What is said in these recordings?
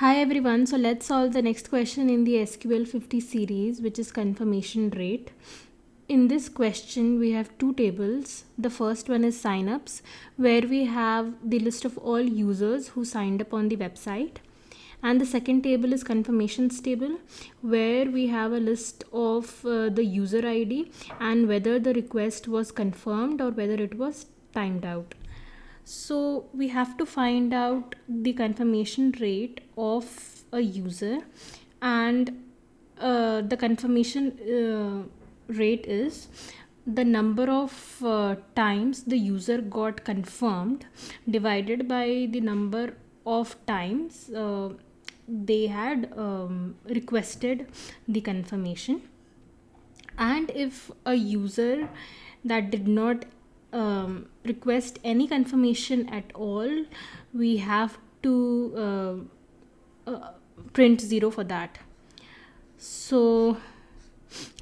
Hi everyone, so let's solve the next question in the SQL 50 series, which is confirmation rate. In this question, we have two tables. The first one is signups, where we have the list of all users who signed up on the website. And the second table is confirmations table, where we have a list of the user ID and whether the request was confirmed or whether it was timed out. So we have to find out the confirmation rate of a user, and the confirmation rate is the number of times the user got confirmed divided by the number of times they had requested the confirmation. And if a user that did not request any confirmation at all, we have to print 0 for that. So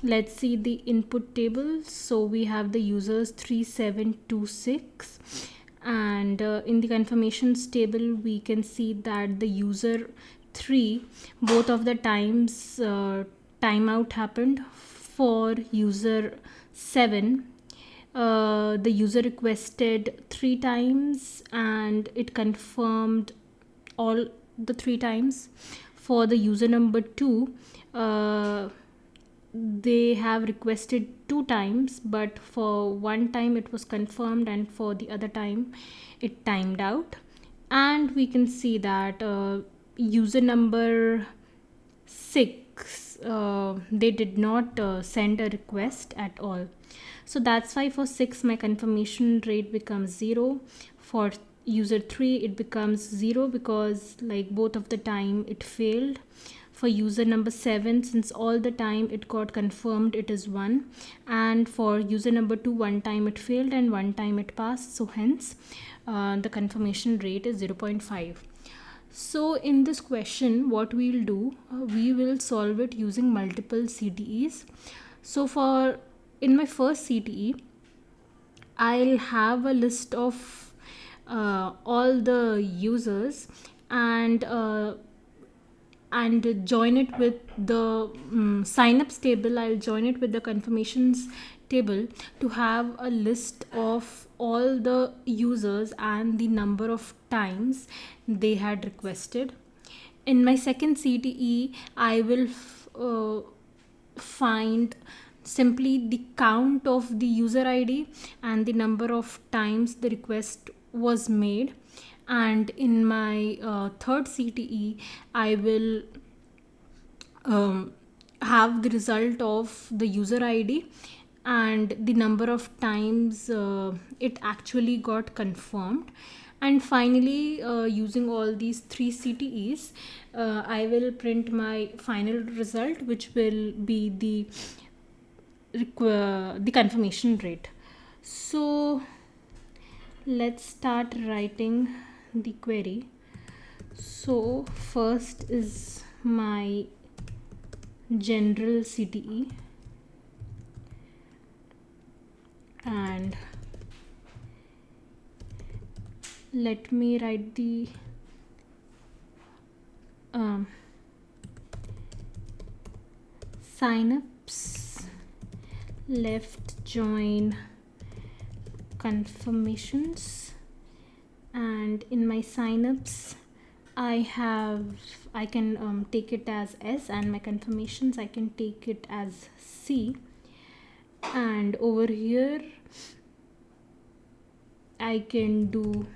let's see the input table. So we have the users 3726, and in the confirmations table we can see that the user 3, both of the times timeout happened. For user 7, the user requested 3 times and it confirmed all the 3 times. For the user number 2, they have requested 2 times, but for one time it was confirmed and for the other time it timed out. And we can see that user number 6, they did not send a request at all. So that's why for 6 my confirmation rate becomes 0. For user 3 it becomes 0 because like both of the time it failed. For user number 7, since all the time it got confirmed, it is 1. And for user number 2, one time it failed and one time it passed, so hence the confirmation rate is 0.5. So in this question, what we'll do, we will solve it using multiple CTEs. So for in my first CTE, I'll have a list of all the users and join it with the signups table. I'll join it with the confirmations table to have a list of all the users and the number of times they had requested. In my second CTE, I will find simply the count of the user ID and the number of times the request was made. And in my third CTE, I will have the result of the user ID and the number of times it actually got confirmed. And finally, using all these 3 CTEs, I will print my final result, which will be the confirmation rate. So let's start writing the query. So first is my general CTE, and let me write the signups left join confirmations. And in my signups, I can take it as S, and my confirmations I can take it as C. And over here I can do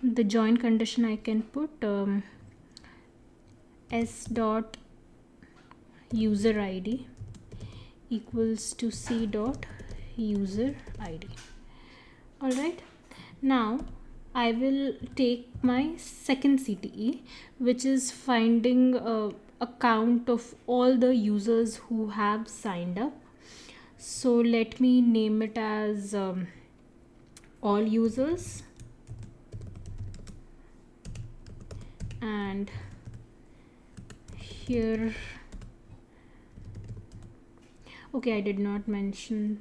the join condition. I can put S dot user ID equals to C dot user ID. All right, now I will take my second CTE, which is finding a count of all the users who have signed up. So let me name it as all users, and here, okay, I did not mention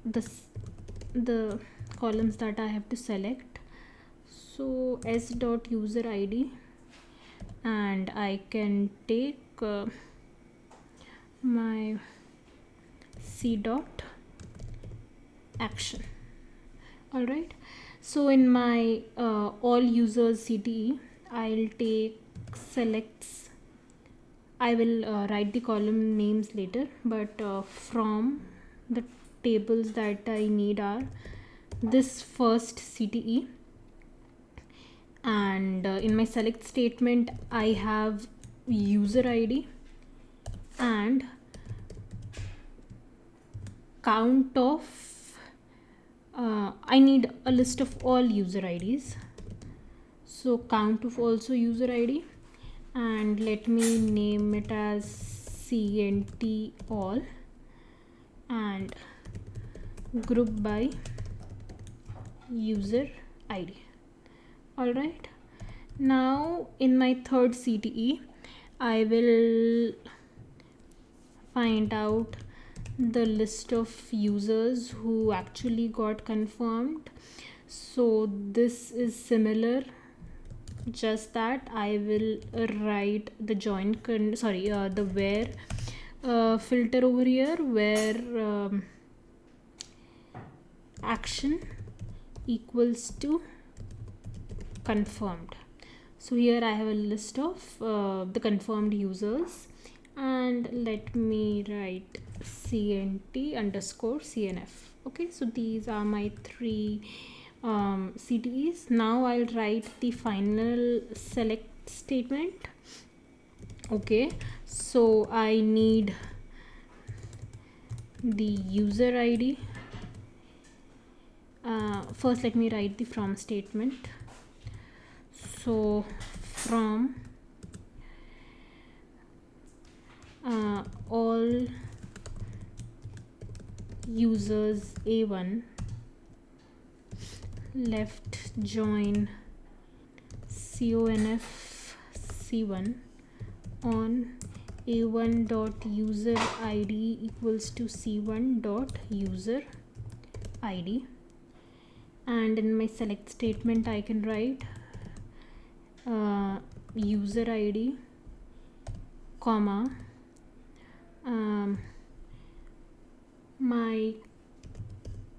the columns that I have to select. So S dot user ID and I can take my C dot action. All right, so in my all users CTE, I'll take selects. I will write the column names later, but from the tables that I need are this first CTE, and in my select statement I have user ID and count of I need a list of all user IDs, so count of also user ID, and let me name it as CNT all and group by user ID. All right, now in my third CTE I will find out the list of users who actually got confirmed. So this is similar, just that I will write the the where filter over here, where action equals to confirmed. So here I have a list of the confirmed users, and let me write CNT underscore CNF. Okay, so these are my three CTEs. Now I'll write the final select statement. Okay, so I need the user ID. First let me write the from statement. So from all users A1 left join conf C1 on A1 dot user ID equals to C1 dot user ID, and in my select statement I can write user ID comma my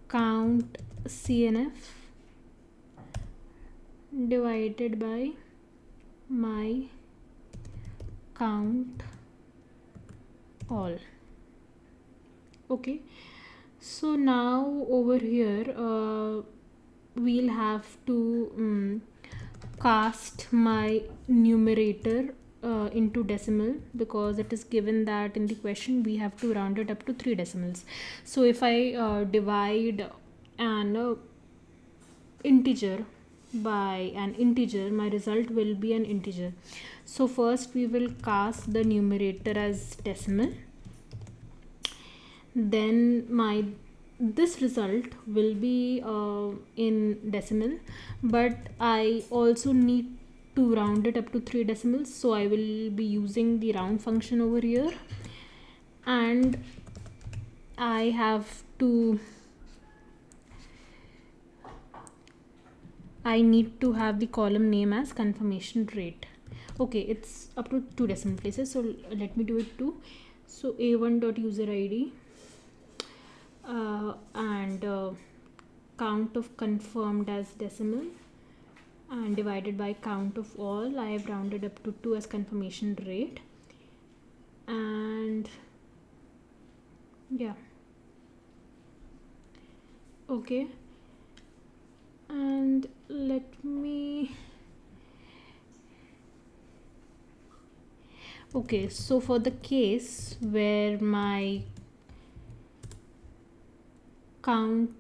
count CNF divided by my count all. Okay, so now over here we'll have to cast my numerator into decimal, because it is given that in the question we have to round it up to 3 decimals. So if I divide an integer by an integer, my result will be an integer. So first we will cast the numerator as decimal, then this result will be in decimal, but I also need to round it up to 3 decimals, so I will be using the round function over here, and I need to have the column name as confirmation rate. Okay, it's up to 2 decimal places, so let me do it too. So A1 dot user ID and count of confirmed as decimal and divided by count of all. I have rounded up to 2 as confirmation rate, and yeah, okay, and let me okay, so for the case where my count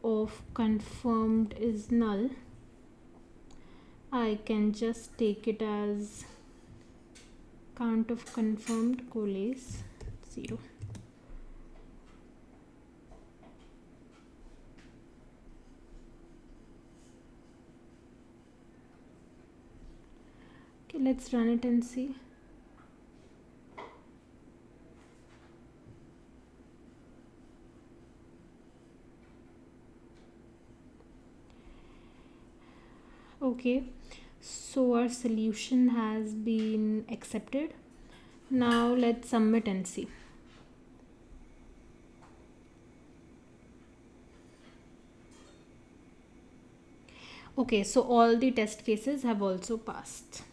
of confirmed is null, I can just take it as count of confirmed coalesce 0. Okay, let's run it and see. Okay, So our solution has been accepted. Now let's submit and see. Okay, so all the test cases have also passed.